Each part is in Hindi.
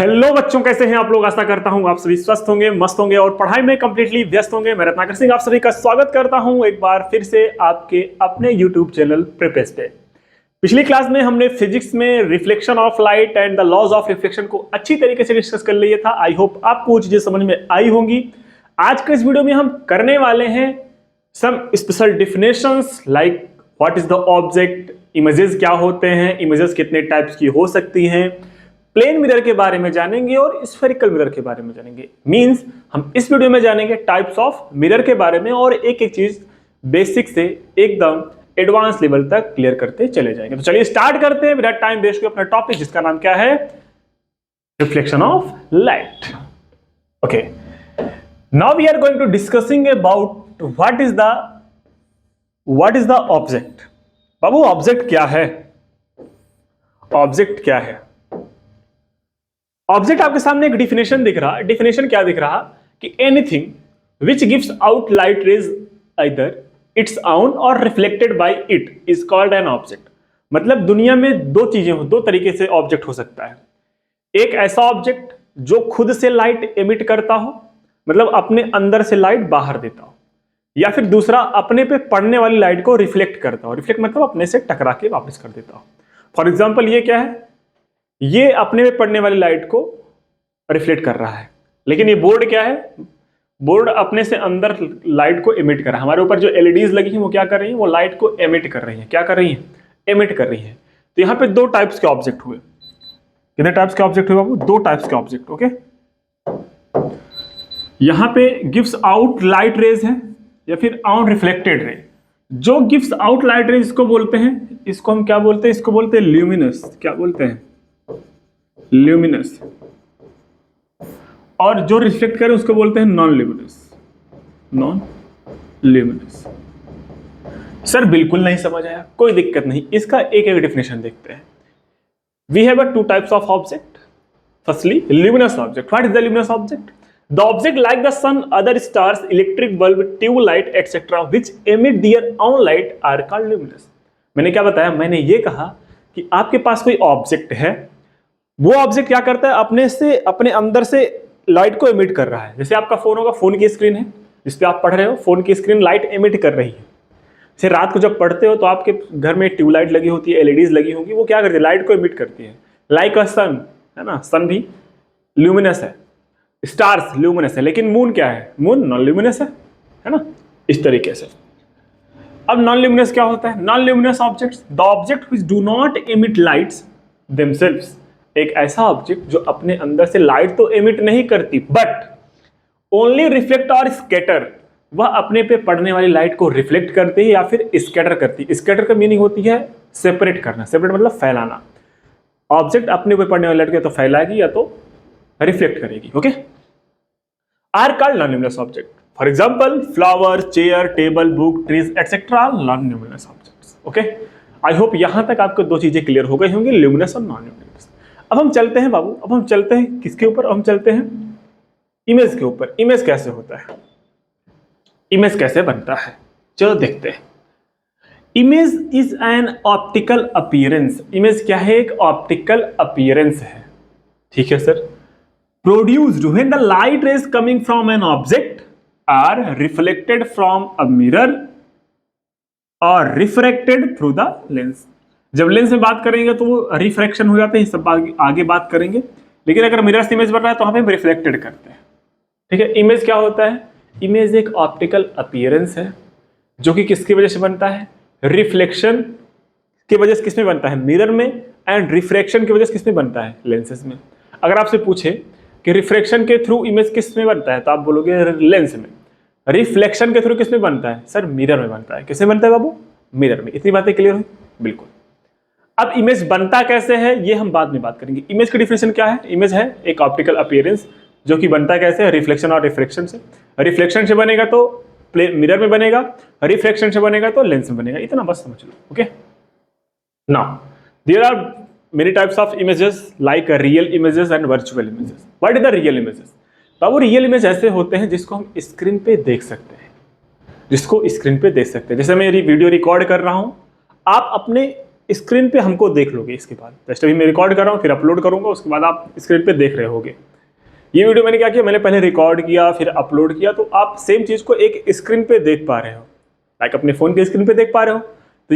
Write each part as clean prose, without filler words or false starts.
हेलो बच्चों, कैसे हैं आप लोग। आशा करता हूं आप सभी स्वस्थ होंगे, मस्त होंगे और पढ़ाई में कंप्लीटली व्यस्त होंगे। मैं रत्नाकर सिंह आप सभी का स्वागत करता हूं एक बार फिर से आपके अपने यूट्यूब चैनल प्रिपेस पे। पिछली क्लास में हमने फिजिक्स में reflection of light and the laws of reflection को अच्छी तरीके से डिस्कस कर लिया था। आई होप आपको चीजें समझ में आई होंगी। आज के इस वीडियो में हम करने वाले हैं some special definitions like what is the object, images क्या होते हैं, इमेजेस कितने टाइप्स की हो सकती हैं, प्लेन मिरर के बारे में जानेंगे और स्फेरिकल मिरर के बारे में जानेंगे। मींस हम इस वीडियो में जानेंगे टाइप्स ऑफ मिरर के बारे में और एक एक चीज बेसिक से एकदम एडवांस लेवल तक क्लियर करते चले जाएंगे। तो चलिए स्टार्ट करते हैं विदाउट टाइम वेस्ट अपना टॉपिक, जिसका नाम क्या है, reflection of light. Okay, now we are going to discussing about what is the object. बाबू ऑब्जेक्ट क्या है? ऑब्जेक्ट क्या है? ऑब्जेक्ट आपके सामने एक डिफिनेशन दिख रहा। डिफिनेशन क्या दिख रहा कि anything which gives out light rays either its own or reflected by it is called an object. मतलब दुनिया में दो चीजें हो, दो तरीके से ऑब्जेक्ट हो सकता है। एक ऐसा ऑब्जेक्ट जो खुद से लाइट एमिट करता हो, मतलब अपने अंदर से लाइट बाहर देता हो, या फिर दूसरा अपने पे पड़ने वाली लाइट को रिफ्लेक्ट करता हो। रिफ्लेक्ट मतलब अपने से टकरा के वापस कर देता हो। फॉर एग्जाम्पल ये क्या है, ये अपने में पड़ने वाली लाइट को रिफ्लेक्ट कर रहा है। लेकिन ये बोर्ड क्या है, बोर्ड अपने से अंदर लाइट को एमिट कर रहा है। हमारे ऊपर जो एलईडीज लगी हैं वो क्या कर रही हैं, वो लाइट को एमिट कर रही हैं। क्या कर रही हैं? एमिट कर रही हैं। तो यहाँ पे दो टाइप्स के ऑब्जेक्ट हुए। कितने टाइप्स के ऑब्जेक्ट हुए बाबू? दो टाइप्स के ऑब्जेक्ट। ओके, यहाँ पे गिव्स आउट लाइट रेज है या फिर ऑन रिफ्लेक्टेड रे। जो गिव्स आउट लाइट रेज इसको बोलते हैं, इसको हम क्या बोलते हैं? इसको बोलते हैं ल्यूमिनस। क्या बोलते हैं? ल्यूमिनस। और जो रिफ्लेक्ट करे उसको बोलते हैं non luminous. Non luminous. Sir बिल्कुल नहीं समझ आया, कोई दिक्कत नहीं, इसका एक एक डेफिनेशन देखते हैं। We have two types of object. Firstly luminous object. What is the luminous object? The object like the sun, other stars, electric bulb, tubelight etcetera which emit their own light are called luminous. मैंने क्या बताया? मैंने ये कहा कि आपके पास कोई ऑब्जेक्ट है, वो ऑब्जेक्ट क्या करता है, अपने अंदर से लाइट को एमिट कर रहा है। जैसे आपका फोन होगा, फोन की स्क्रीन है जिस पे आप पढ़ रहे हो, फोन की स्क्रीन लाइट एमिट कर रही है। जैसे रात को जब पढ़ते हो तो आपके घर में ट्यूबलाइट लगी होती है, एलईडीज लगी होंगी, वो क्या करती है? लाइट को एमिट करती है। लाइक अ सन, है ना, सन भी ल्यूमिनस है, स्टार्स ल्यूमिनस है, लेकिन मून क्या है? मून नॉन ल्यूमिनस है ना, इस तरीके से। अब नॉन ल्यूमिनस क्या होता है? Non luminous objects, the object which do not emit lights themselves. एक ऐसा ऑब्जेक्ट जो अपने अंदर से लाइट तो एमिट नहीं करती, बट ओनली रिफ्लेक्ट और स्कैटर। वह अपने पे पड़ने वाली लाइट को रिफ्लेक्ट करती है या फिर स्कैटर करती है। स्कैटर का मीनिंग होती है सेपरेट करना। सेपरेट मतलब फैलाना। ऑब्जेक्ट अपने पे पड़ने वाली लाइट को या तो फैलाएगी या तो रिफ्लेक्ट करेगी। Okay, are called non luminous object. For example flower, chair, table, book, trees etcetera non luminous objects. Okay, I hope यहां तक आपको दो चीजें क्लियर हो गई होंगी, ल्यूमिनस और नॉन ल्यूमिनस। अब हम चलते हैं बाबू, अब हम चलते हैं किसके ऊपर? हम चलते हैं इमेज के ऊपर। इमेज कैसे होता है, इमेज कैसे बनता है, चलो देखते हैं। Image is an optical appearance. Image क्या है? एक ऑप्टिकल अपीयरेंस है। ठीक है sir. Produced when the light rays coming from an object are reflected from a mirror or refracted through the lens. जब लेंस में बात करेंगे तो वो रिफ्रैक्शन हो जाते हैं, सब आगे बात करेंगे। लेकिन अगर मिरर से इमेज बन रहा है तो हम रिफ्लेक्टेड करते हैं। ठीक है, इमेज क्या होता है? इमेज एक ऑप्टिकल अपीयरेंस है जो कि किसकी वजह से बनता है? रिफ्लेक्शन की वजह से किसमें बनता है? मिरर में। एंड रिफ्रैक्शन की वजह से किसमें बनता है? लेंसेज में। अगर आपसे पूछे कि रिफ्रैक्शन के थ्रू इमेज किस में बनता है तो आप बोलोगे लेंस में। रिफ्लेक्शन के थ्रू किस में बनता है? सर मिरर में बनता है। किसमें बनता है बाबू? मिरर में। इतनी बातें क्लियर हुई? बिल्कुल। अब इमेज बनता कैसे है ये हम बाद में बात करेंगे। इमेज की डिफिनेशन क्या है? इमेज है एक ऑप्टिकल अपीयरेंस जो कि बनता कैसे है? रिफ्लेक्शन और रिफ्रैक्शन से। रिफ्लेक्शन से बनेगा तो मिरर में बनेगा, रिफ्रैक्शन से बनेगा तो लेंस में बनेगा। इतना बस समझ लो। Okay, now there are many types of images like real images and virtual images. What is the real images? बाबू रियल इमेज ऐसे होते हैं जिसको हम स्क्रीन पे देख सकते हैं, जिसको स्क्रीन पे देख सकते हैं। जैसे मैं मेरी वीडियो रिकॉर्ड कर रहा हूं, आप अपने स्क्रीन पे हमको देख लोगे इसके बाद। जस्ट अभी मैं रिकॉर्ड कर रहा हूँ, फिर अपलोड करूँगा, उसके बाद आप स्क्रीन पे देख रहे होगे। ये वीडियो मैंने क्या किया, मैंने पहले रिकॉर्ड किया फिर अपलोड किया, तो आप सेम चीज़ को एक स्क्रीन पे देख पा रहे हो, लाइक अपने फ़ोन के स्क्रीन पे देख पा रहे हो। तो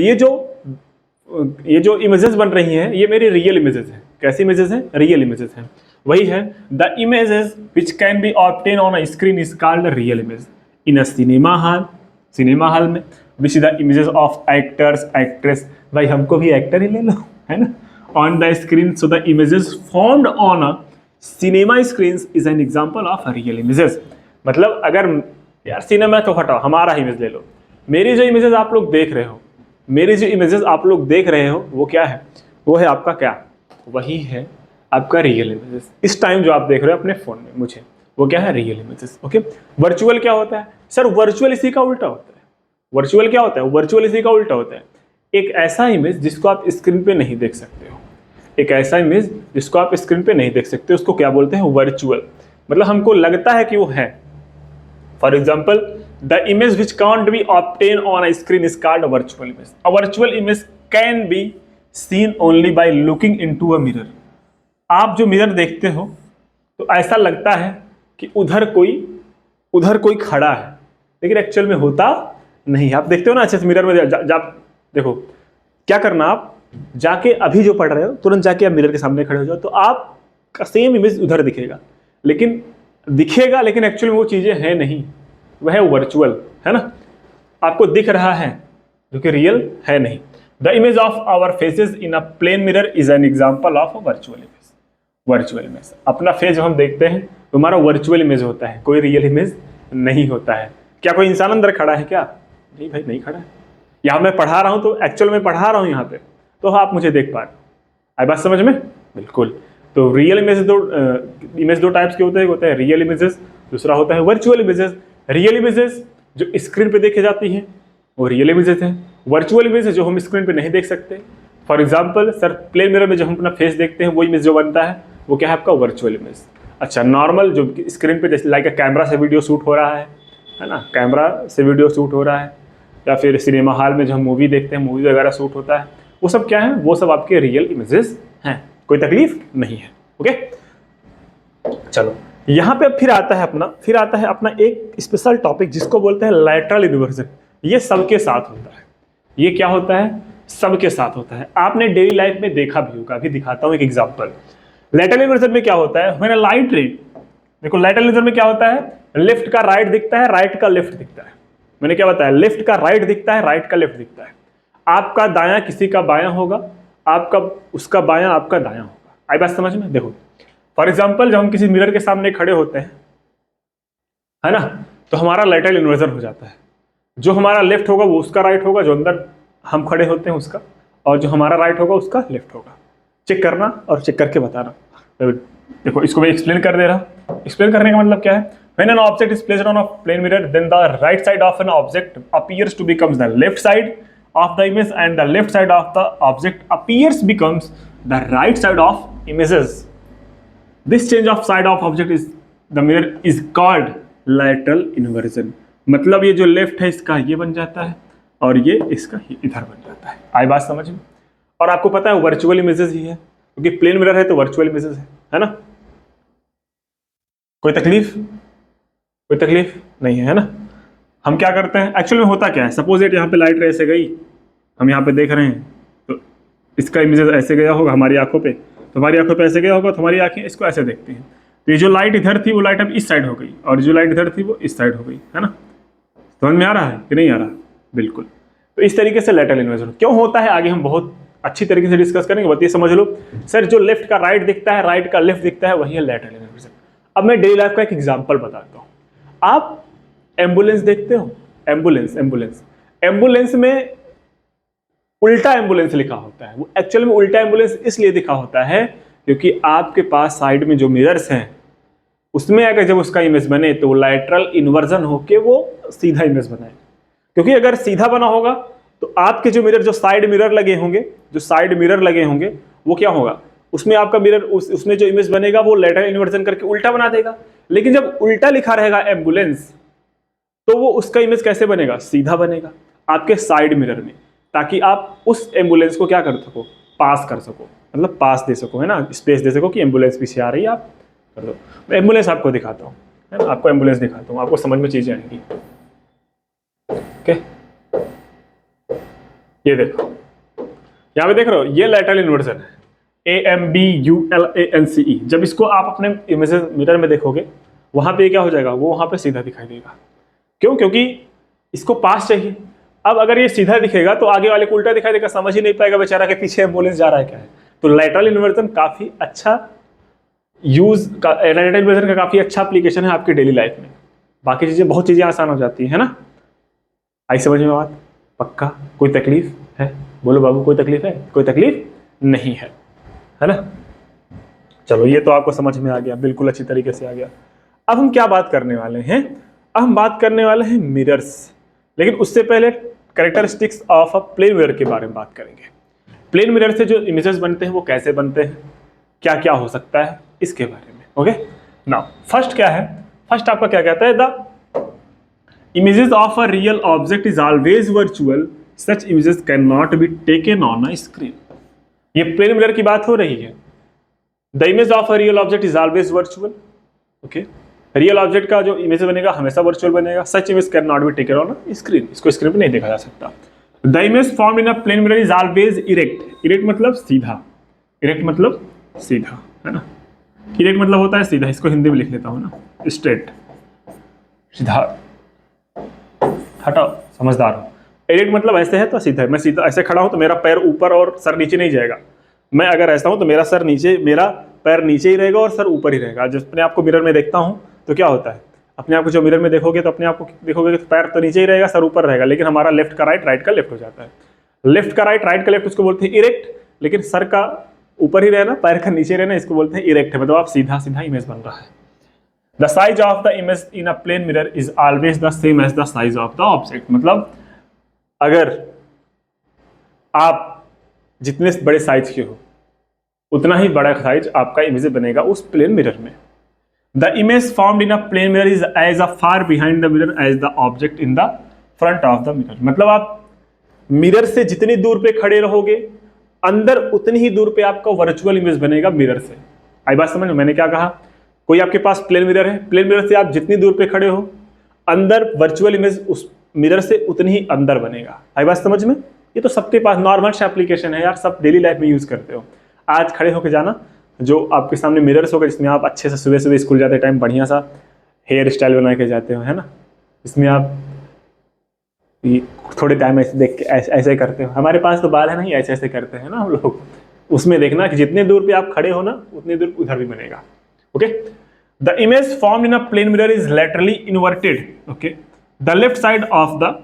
ये जो इमेजेस बन रही हैं ये मेरी रियल इमेजेस हैं। कैसी इमेजेस हैं? रियल इमेजेस हैं। वही है, the images which can be obtain on a screen is called real image in a cinema hall में, which the images of actors actress, भाई हमको भी एक्टर ही ले लो, है ना, on the screen. So the images formed on a cinema screen is an example of real images. मतलब अगर यार सिनेमा तो हटाओ, हमारा इमेज ले लो, मेरी जो इमेजेस आप लोग देख रहे हो, मेरी जो इमेजेस आप लोग देख रहे हो वो क्या है? वो है आपका क्या? वही है आपका रियल इमेजेस। इस टाइम जो आप देख रहे हो अपने फोन में मुझे, वो क्या है? Real images. ओके, वर्चुअल क्या होता है? सर वर्चुअल इसी का उल्टा होता है। वर्चुअल क्या होता है? वर्चुअल इसी का उल्टा होता है। एक ऐसा इमेज जिसको आप स्क्रीन पे नहीं देख सकते हो, एक ऐसा इमेज जिसको आप स्क्रीन पे नहीं देख सकते, उसको क्या बोलते हैं? वर्चुअल। मतलब हमको लगता है कि वो है। For example, the image which can't be obtain on a screen is called a virtual image. A virtual image can be seen only by looking into a mirror. आप जो मिरर देखते हो तो ऐसा लगता है कि उधर कोई खड़ा है, लेकिन एक्चुअल में होता नहीं। आप देखते हो ना अच्छे से मिरर में देखो, क्या करना, आप जाके अभी जो पढ़ रहे हो तुरंत जाके आप मिरर के सामने खड़े हो जाओ, तो आपका सेम इमेज उधर दिखेगा, लेकिन एक्चुअल में वो चीजें हैं नहीं, वह है वर्चुअल, है ना। आपको दिख रहा है जो कि रियल है नहीं। The image of our faces in a plane mirror is an example of a virtual image. Virtual image, अपना फेस जो हम देखते हैं तो हमारा वर्चुअल इमेज होता है, कोई रियल इमेज नहीं होता है। क्या कोई इंसान अंदर खड़ा है क्या? नहीं भाई, नहीं खड़ा है। यहाँ मैं पढ़ा रहा हूँ तो एक्चुअल में पढ़ा रहा हूँ यहाँ पे, तो आप मुझे देख पा रहे हो। आई बात समझ में? बिल्कुल। तो रियल इमेज दो टाइप्स के होते हैं, एक होता है रियल इमेजेस, दूसरा होता है वर्चुअल इमेजेस। रियल इमेजेस जो स्क्रीन पे देखे जाती हैं वो रियल इमेजेस हैं। वर्चुअल इमेज जो हम स्क्रीन पे नहीं देख सकते। For example sir, plane mirror में जो हम अपना फेस देखते हैं वो इमेज जो बनता है वो क्या है? आपका वर्चुअल इमेज। अच्छा, नॉर्मल जो स्क्रीन पे जैसे लाइक कैमरा से वीडियो शूट हो रहा है ना, कैमरा से वीडियो शूट हो रहा है, या फिर सिनेमा हॉल में जो हम मूवी देखते हैं, मूवी वगैरह शूट होता है, वो सब क्या है? वो सब आपके रियल इमेजेस हैं, कोई तकलीफ नहीं है। ओके, चलो यहाँ पे फिर आता है अपना एक स्पेशल टॉपिक जिसको बोलते हैं लैटरल इन्वर्जन। ये सबके साथ होता है। ये क्या होता है? सबके साथ होता है। आपने डेली लाइफ में देखा भी होगा। अभी दिखाता हूँ एक एग्जांपल। लैटरल इन्वर्जन में क्या होता है? व्हेन अ लाइट रे, देखो लैटरल इन्वर्जन में क्या होता है? लेफ्ट का राइट दिखता है, राइट का लेफ्ट दिखता है। मैंने क्या बताया? लेफ्ट का राइट दिखता है, राइट का लेफ्ट दिखता है। आपका दायां किसी का बायां होगा, आपका उसका बायां आपका दायां होगा। आई बात समझ में? देखो फॉर एग्जाम्पल, जब हम किसी मिरर के सामने खड़े होते हैं, है ना, तो हमारा लैटरल इन्वर्जन हो जाता है। जो हमारा लेफ्ट होगा वो उसका राइट होगा, जो अंदर हम खड़े होते हैं उसका, और जो हमारा राइट होगा उसका लेफ्ट होगा। चेक करना और चेक करके बताना। देखो इसको मैं एक्सप्लेन कर दे रहा हूँ। एक्सप्लेन करने का मतलब क्या है? When an object is placed on a plane mirror, then the right side of an object appears to becomes the left side of the image, and the left side of the object appears becomes the right side of images. This change of side of object is the mirror is called lateral inversion. मतलब ये जो लेफ्ट है इसका ये बन जाता है और ये इसका इधर बन जाता है। आई बात समझ में? और आपको पता है वर्चुअल इमेजेस ही है, क्योंकि प्लेन मिरर है तो वर्चुअल इमेजेस है ना। कोई तकलीफ नहीं है ना। हम क्या करते हैं एक्चुअल में? होता क्या है? सपोज इट यहाँ पे लाइट रे ऐसे गई, हम यहाँ पे देख रहे हैं, तो इसका इमेज ऐसे गया होगा हमारी आंखों पे, तो हमारी आंखों पे ऐसे गया होगा, तो हमारी आंखें इसको ऐसे देखती हैं। तो ये जो लाइट इधर थी वो लाइट अब इस साइड हो गई, और जो लाइट इधर थी वो इस साइड हो गई, है ना। समझ में आ रहा है कि नहीं आ रहा? बिल्कुल। तो इस तरीके से लैटरल इन्वर्जन क्यों होता है आगे हम बहुत अच्छी तरीके से डिस्कस करेंगे। बस ये समझ लो सर, जो लेफ्ट का राइट दिखता है, राइट का लेफ्ट दिखता है, वही है लैटरल इन्वर्जन। अब मैं डेली लाइफ का एक एग्जांपल बताता हूँ। आप एम्बुलेंस देखते हो? एम्बुलेंस में उल्टा एम्बुलेंस लिखा होता है। वो एक्चुअल में उल्टा एम्बुलेंस इसलिए लिखा होता है क्योंकि आपके पास साइड में जो मिरर्स हैं उसमें अगर जब उसका इमेज बने तो लैटरल इन्वर्जन होके वो सीधा इमेज बनाए। क्योंकि अगर सीधा बना होगा तो आपके जो मिरर, जो साइड मिरर लगे होंगे, वो क्या होगा? उसमें आपका मिरर उसमें जो इमेज बनेगा वो लैटरल इन्वर्जन करके उल्टा बना देगा। लेकिन जब उल्टा लिखा रहेगा एम्बुलेंस, तो वो उसका इमेज कैसे बनेगा? सीधा बनेगा आपके साइड मिरर में। ताकि आप उस एम्बुलेंस को क्या कर सको, पास कर सको, मतलब पास दे सको, है ना, स्पेस दे सको कि एम्बुलेंस पीछे आ रही है, आप कर दो। मैं एम्बुलेंस आपको दिखाता हूँ, है ना, आपको एम्बुलेंस दिखाता हूँ, आपको समझ में चीजें आएंगी। ओके, ये देखो, यहाँ पे देख रहे हो, ये लैटरल इन्वर्जन है, AMBULANCE। जब इसको आप अपने इमेजेस मिरर में देखोगे, वहां पे क्या हो जाएगा, वो वहां पे सीधा दिखाई देगा। क्यों? क्योंकि इसको पास चाहिए। अब अगर ये सीधा दिखेगा तो आगे वाले को उल्टा दिखाई देगा, समझ ही नहीं पाएगा बेचारा के पीछे एम्बुलेंस जा रहा है क्या है। तो लैटरल इन्वर्जन काफी अच्छा यूज का, लैटरल इन्वर्जन का काफी अच्छा एप्लीकेशन है आपकी डेली लाइफ में। बाकी चीजें, बहुत चीजें आसान हो जाती है ना। आई समझ में बात? पक्का? कोई तकलीफ है? बोलो बाबू, कोई तकलीफ है? कोई तकलीफ नहीं है ना। चलो, ये तो आपको समझ में आ गया, बिल्कुल अच्छी तरीके से आ गया। अब हम क्या बात करने वाले हैं? अब हम बात करने वाले हैं मिरर्स, लेकिन उससे पहले characteristics of a plane mirror के बारे में बात करेंगे। प्लेन मिरर से जो इमेजेस बनते हैं वो कैसे बनते हैं, क्या क्या हो सकता है, इसके बारे में। ओके, नाउ फर्स्ट क्या है, फर्स्ट आपका क्या कहता है, the images of a real object is always virtual, such images can not be taken on a screen. ये प्लेन मिरर की बात हो रही है। The image of a real object is always virtual. Okay, real object का जो इमेज बनेगा हमेशा वर्चुअल बनेगा। Such image can not be taken on screen, इसको स्क्रीन पे नहीं देखा जा सकता। The image formed in a plane mirror is always erect. Erect मतलब सीधा, इरेक्ट मतलब सीधा, है ना। इरेक्ट मतलब होता है सीधा, इसको हिंदी में लिख लेता हूं ना, स्ट्रेट, सीधा, हटाओ, समझदार हो। इरेक्ट मतलब ऐसे है तो सीधा, मैं सीधा ऐसे खड़ा हूं तो मेरा पैर ऊपर और सर नीचे नहीं जाएगा। मैं अगर ऐसा हूं तो मेरा सर नीचे, मेरा पैर नीचे ही रहेगा और सर ऊपर ही रहेगा। जब अपने आपको मिरर में देखता हूं तो क्या होता है, अपने आप को जो मिरर में देखोगे तो अपने आप को देखोगे तो पैर तो नीचे ही रहेगा, सर ऊपर रहेगा, लेकिन हमारा लेफ्ट का राइट, राइट का लेफ्ट हो जाता है। लेफ्ट का राइट, राइट का लेफ्ट, उसको बोलते हैं इरेक्ट, लेकिन सर का ऊपर ही रहना, पैर का नीचे रहना, इसको बोलते हैं इरेक्ट। मतलब आप सीधा सीधा इमेज बन रहा है। The size of the image in a plane mirror is always the same as the size of the object. मतलब अगर आप जितने बड़े साइज के हो उतना ही बड़ा साइज आपका इमेज बनेगा उस प्लेन मिरर में। The image formed in a plane mirror is as a far behind the mirror as the object in the front of the mirror. मतलब आप मिरर से जितनी दूर पे खड़े रहोगे, अंदर उतनी ही दूर पे आपका वर्चुअल इमेज बनेगा मिरर से। आई बात समझ में? मैंने क्या कहा, कोई आपके पास प्लेन मिरर है, प्लेन मिरर से आप जितनी दूर पे खड़े हो, अंदर वर्चुअल इमेज उस मिरर से उतनी ही अंदर बनेगा। आई बात समझ में? ये तो सबके पास नॉर्मल सा एप्लीकेशन है यार, सब डेली लाइफ में यूज करते हो। आज खड़े होकर जाना, जो आपके सामने मिरर्स होगा जिसमें आप अच्छे से सुबह सुबह स्कूल जाते टाइम बढ़िया सा हेयर स्टाइल बना के जाते हो, है ना। इसमें आप थोड़े टाइम ऐसे देख के ऐसे करते हो। हमारे पास तो बाल है नहीं, ऐसे ऐसे करते हैं ना हम लोग। उसमें देखना कि जितने दूर पे आप खड़े हो ना, उतनी दूर उधर भी बनेगा। Okay, the image formed in a plane mirror is laterally inverted. Okay, the left side of the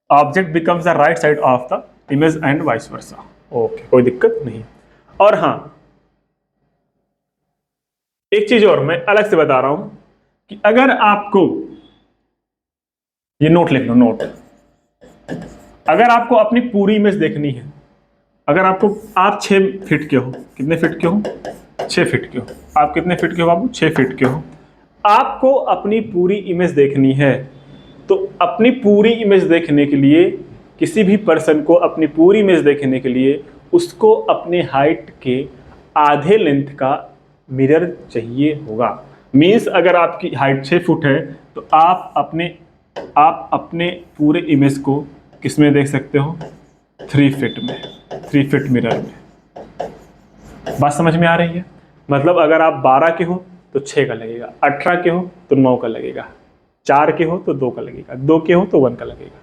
object becomes the right side of the image and vice versa. Okay, कोई दिक्कत नहीं। और हाँ, एक चीज और मैं अलग से बता रहा हूं कि अगर आपको, ये नोट लिख लो, नोट, अगर आपको अपनी पूरी इमेज देखनी है, अगर आपको, आप 6 फीट के हो, कितने फीट के हो? 6 फीट के हो। आप कितने फीट के हो बाबू? 6 फीट के हो। आपको अपनी पूरी इमेज देखनी है, तो अपनी पूरी इमेज देखने के लिए, किसी भी पर्सन को अपनी पूरी इमेज देखने के लिए उसको अपने हाइट के आधे लेंथ का मिरर चाहिए होगा। मीन्स अगर आपकी हाइट 6 फुट है तो आप अपने पूरे इमेज को किस में देख सकते हो? 3 फीट में, 3 फीट मिरर में। बात समझ में आ रही है? मतलब अगर आप 12 के हो तो 6 का लगेगा, 18 के हो तो 9 का लगेगा, 4 के हो तो 2 का लगेगा, 2 के हो तो 1 का लगेगा,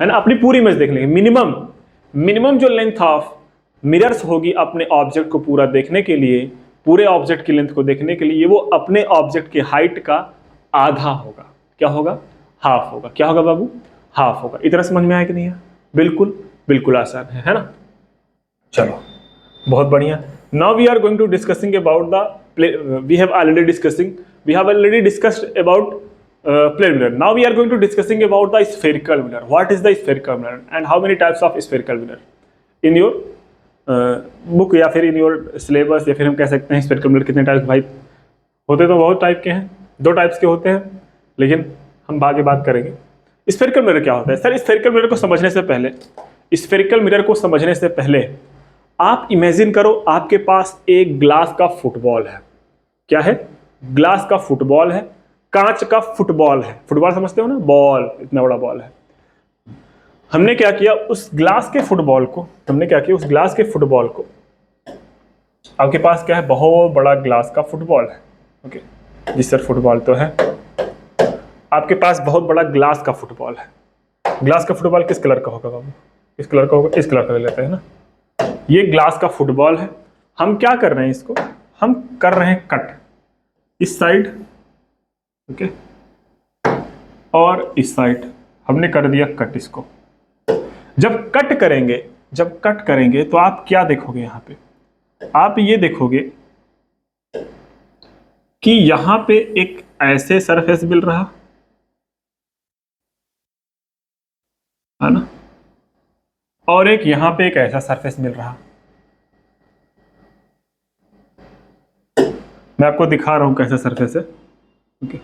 है ना। अपनी पूरी इमेज देख लेंगे। मिनिमम जो लेंथ ऑफ मिरर्स होगी अपने ऑब्जेक्ट को पूरा देखने के लिए, पूरे ऑब्जेक्ट की लेंथ को देखने के लिए, वो अपने ऑब्जेक्ट की हाइट का आधा होगा। क्या होगा? हाफ होगा। क्या होगा बाबू? हाफ होगा। इतना समझ में आया कि नहीं है? बिल्कुल बिल्कुल आसान है ना। चलो, बहुत बढ़िया। Now we are going to discussing about the, we have already discussed about plane mirror. Now we are going to discussing about the spherical mirror. What is the spherical mirror and how many types of spherical mirror in your book या फिर in your syllabus, या फिर हम कह सकते हैं spherical mirror कितने टाइप्स? भाई होते तो बहुत टाइप के हैं, 2 टाइप्स के होते हैं, लेकिन हम आगे बात करेंगे। स्फेरिकल मिरर क्या होता है? सर, स्फेरिकल मिरर को समझने से पहले स्फेरिकल मिरर को समझने से पहले आप इमेजिन करो आपके पास एक ग्लास का फुटबॉल है। क्या है? ग्लास का फुटबॉल है, कांच का फुटबॉल है। फुटबॉल समझते हो ना, बॉल, इतना बड़ा बॉल है। हमने क्या किया, उस ग्लास के फुटबॉल को आपके पास क्या है, बहुत बड़ा ग्लास का फुटबॉल है। ओके जी सर, फुटबॉल तो है, आपके पास बहुत बड़ा ग्लास का फुटबॉल है। ग्लास का फुटबॉल किस कलर का होगा बाबू? किस कलर का होगा? इस कलर का ले लेते हैं ना। ये ग्लास का फुटबॉल है। हम क्या कर रहे हैं, इसको हम कर रहे हैं कट, इस साइड, ओके, और इस साइड हमने कर दिया कट इसको। जब कट करेंगे तो आप क्या देखोगे यहां पे? आप ये देखोगे कि यहां पे एक ऐसे सरफेस मिल रहा है ना, और एक यहां पे एक ऐसा सरफेस मिल रहा। मैं आपको दिखा रहा हूं कैसा सरफेस है। ओके,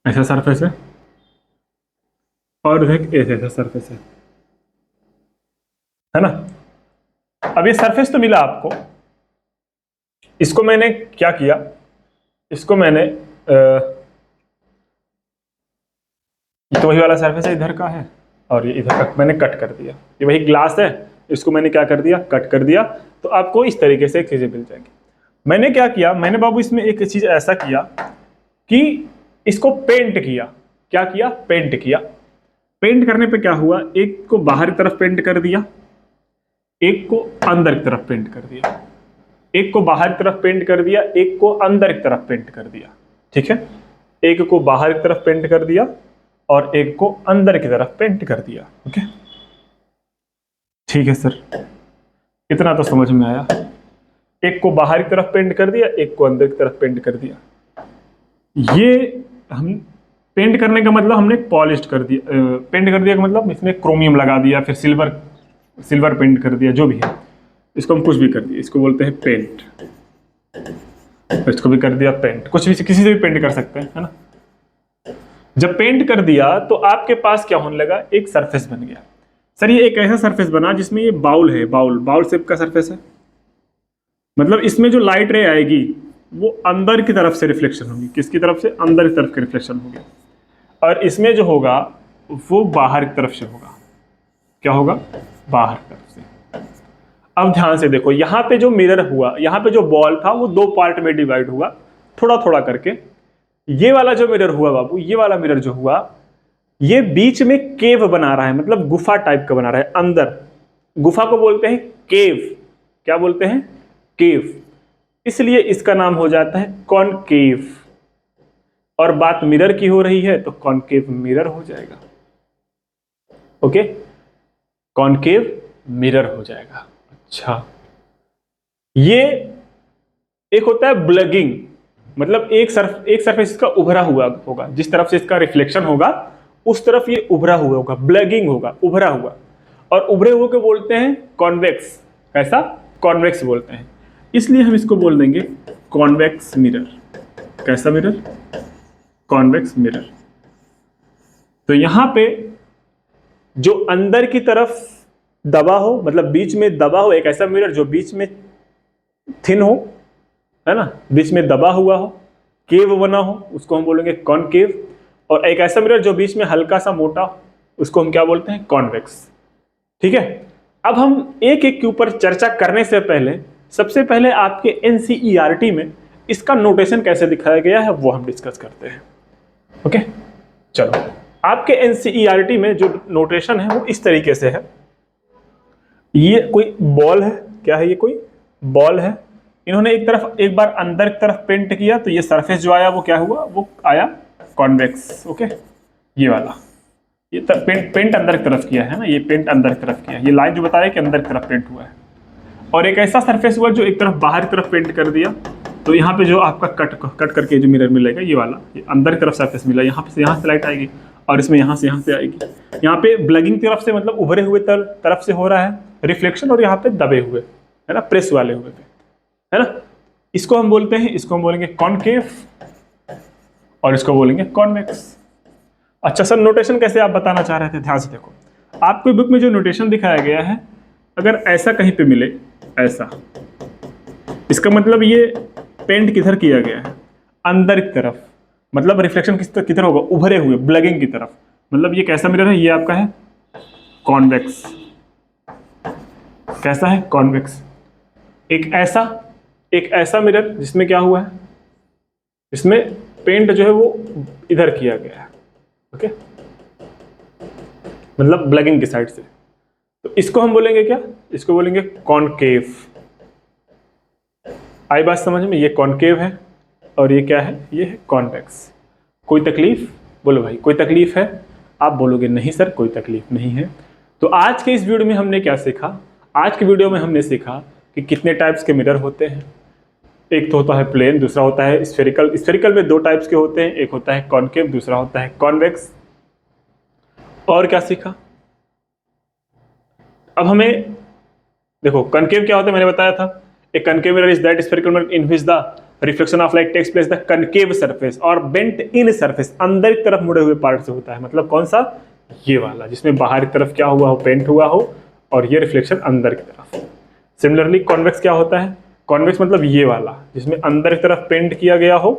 ऐसा सरफेस है और एक ऐसा सरफेस है ना। अब ये सरफेस तो मिला आपको, इसको मैंने क्या किया, इसको मैंने तो वही वाला सरफेस है, इधर का है, और ये इधर का मैंने कट कर दिया। ये वही ग्लास है, इसको मैंने क्या कर दिया, कट कर दिया। तो आपको इस तरीके से चीजें मिल जाएंगी। मैंने क्या किया, मैंने बाबू इसमें एक चीज ऐसा किया कि इसको पेंट किया। क्या किया? पेंट किया। पेंट करने पे क्या हुआ, एक को बाहर की तरफ पेंट कर दिया, एक को अंदर की तरफ पेंट कर दिया, एक को बाहर की तरफ पेंट कर दिया, एक को अंदर की तरफ पेंट कर दिया। ठीक है, एक को बाहर की तरफ पेंट कर दिया और एक को अंदर की तरफ पेंट कर दिया। ओके, ठीक है सर, इतना तो समझ में आया। एक को बाहर की तरफ पेंट कर दिया, एक को अंदर की तरफ पेंट कर दिया। ये हम पेंट करने का मतलब हमने पॉलिश कर दिया, पेंट कर दिया का मतलब इसमें क्रोमियम लगा दिया, फिर सिल्वर पेंट कर दिया, जो भी है, इसको हम कुछ भी कर दिया, इसको बोलते हैं पेंट। इसको भी कर दिया पेंट, कुछ भी किसी से भी पेंट कर सकते हैं, है ना। जब पेंट कर दिया तो आपके पास क्या होने लगा, एक सरफेस बन गया। सर ये एक ऐसा सरफेस बना जिसमें ये बाउल है, बाउल शेप का सरफेस है। मतलब इसमें जो लाइट रे आएगी वो अंदर की तरफ से रिफ्लेक्शन होगी। किसकी तरफ से? अंदर की तरफ की रिफ्लेक्शन होगी। और इसमें जो होगा वो बाहर की तरफ से होगा। क्या होगा? बाहर की तरफ से। अब ध्यान से देखो, यहां पे जो मिरर हुआ, यहां पे जो बॉल था वो दो पार्ट में डिवाइड हुआ, थोड़ा थोड़ा करके। ये वाला जो मिरर हुआ बाबू, ये वाला मिरर जो हुआ, ये बीच में केव बना रहा है, मतलब गुफा टाइप का बना रहा है अंदर। गुफा को बोलते हैं केव। क्या बोलते हैं? केव। इसलिए इसका नाम हो जाता है कॉनकेव। और बात मिरर की हो रही है तो कॉनकेव मिरर हो जाएगा। ओके, कॉनकेव मिरर हो जाएगा। अच्छा, ये एक होता है ब्लगिंग, मतलब एक सरफेस इसका उभरा हुआ होगा, जिस तरफ से इसका रिफ्लेक्शन होगा उस तरफ ये उभरा हुआ होगा, ब्लगिंग होगा, उभरा हुआ। और उभरे हुए को बोलते हैं कॉन्वेक्स। कैसा? कॉन्वेक्स बोलते हैं। इसलिए हम इसको बोल देंगे कॉन्वेक्स मिरर। कैसा मिरर? Convex mirror. तो यहां पे जो अंदर की तरफ दबा हो, मतलब बीच में दबा हो, एक ऐसा मिरर जो बीच में थिन हो, है ना, बीच में दबा हुआ हो, केव बना हो, उसको हम बोलेंगे कॉनकेव। और एक ऐसा मिरर जो बीच में हल्का सा मोटा हो, उसको हम क्या बोलते हैं? कॉन्वेक्स। ठीक है, अब हम एक एक के ऊपर चर्चा करने से पहले सबसे पहले आपके एनसीईआरटी में इसका नोटेशन कैसे दिखाया गया है वो हम डिस्कस करते हैं। ओके, चलो, आपके एनसीईआरटी में जो नोटेशन है वो इस तरीके से है। ये कोई बॉल है, क्या है? ये कोई बॉल है। इन्होंने एक बार अंदर की तरफ पेंट किया तो ये सरफेस जो आया वो क्या हुआ? वो आया कॉन्वेक्स। ओके, ये वाला, ये पेंट अंदर की तरफ किया है ना, ये पेंट अंदर की तरफ किया है। ये लाइन जो बता रहा है कि अंदर की तरफ पेंट हुआ है। और एक ऐसा सरफेस हुआ जो एक तरफ बाहर की तरफ पेंट कर दिया, तो यहाँ पे जो आपका कट करके जो मिरर मिलेगा, ये वाला, ये अंदर की तरफ सरफेस मिला, यहाँ से लाइट आएगी और इसमें यहाँ से आएगी। यहाँ पे ब्लगिंग तरफ से, मतलब उभरे हुए तरफ से हो रहा है रिफ्लेक्शन, और यहाँ पे दबे हुए, है ना, प्रेस वाले हुए पे, है ना। इसको हम बोलते हैं, इसको हम बोलेंगे कॉनकेव और इसको बोलेंगे कॉन्वेक्स। अच्छा सर, नोटेशन कैसे आप बताना चाह रहे थे? ध्यान से देखो, आपकी बुक में जो नोटेशन दिखाया गया है, अगर ऐसा कहीं पे मिले, ऐसा, इसका मतलब ये पेंट किधर किया गया है? अंदर की तरफ। मतलब रिफ्लेक्शन किधर होगा? उभरे हुए, ब्लगिंग की तरफ। मतलब ये कैसा मिरर है? ये आपका है कॉन्वेक्स। कैसा है? कॉन्वेक्स। एक ऐसा मिरर जिसमें क्या हुआ है, इसमें पेंट जो है वो इधर किया गया है, ओके, मतलब ब्लगिंग की साइड से। तो इसको हम बोलेंगे क्या? इसको बोलेंगे कॉनकेव। आई बात समझ में? ये कॉनकेव है और ये क्या है? ये है कॉन्वेक्स। कोई तकलीफ? बोलो भाई, कोई तकलीफ है? आप बोलोगे नहीं सर, कोई तकलीफ नहीं है। तो आज के इस वीडियो में हमने क्या सीखा? आज के वीडियो में हमने सीखा कि कितने टाइप्स के मिरर होते हैं। एक तो होता है प्लेन, दूसरा होता है स्फेरिकल। स्फेरिकल में दो टाइप्स के होते हैं, एक होता है कॉनकेव, दूसरा होता है कॉन्वेक्स। और क्या सीखा? अब हमें देखो, कनकेव क्या होता है मैंने बताया था। A concave mirror is that spherical mirror in which the reflection of light takes place the concave surface और बेंट इन सरफेस, अंदर की तरफ मुड़े हुए पार्ट से होता है। मतलब कौन सा? ये वाला, जिसमें बाहर की तरफ क्या हुआ हो? पेंट हुआ हो, और ये रिफ्लेक्शन अंदर की तरफ। सिमिलरली कॉन्वेक्स क्या होता है? कॉन्वेक्स मतलब ये वाला, जिसमें अंदर की तरफ पेंट किया गया हो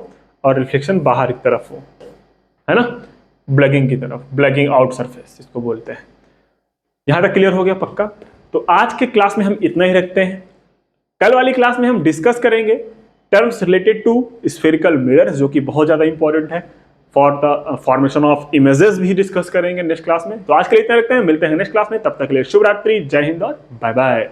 और रिफ्लेक्शन बाहर की तरफ हो, है ना, ब्लगिंग की तरफ, ब्लगिंग आउट सरफेस इसको बोलते हैं। यहां तक क्लियर हो गया? पक्का? तो आज के क्लास में हम इतना ही रखते हैं। कल वाली क्लास में हम डिस्कस करेंगे terms related to spherical mirrors, जो कि बहुत ज्यादा इंपॉर्टेंट है for the formation of images, भी डिस्कस करेंगे नेक्स्ट क्लास में। तो आज के लिए इतना रखते हैं, मिलते हैं नेक्स्ट क्लास में। तब तक के लिए शुभ रात्रि, जय हिंद और बाय बाय।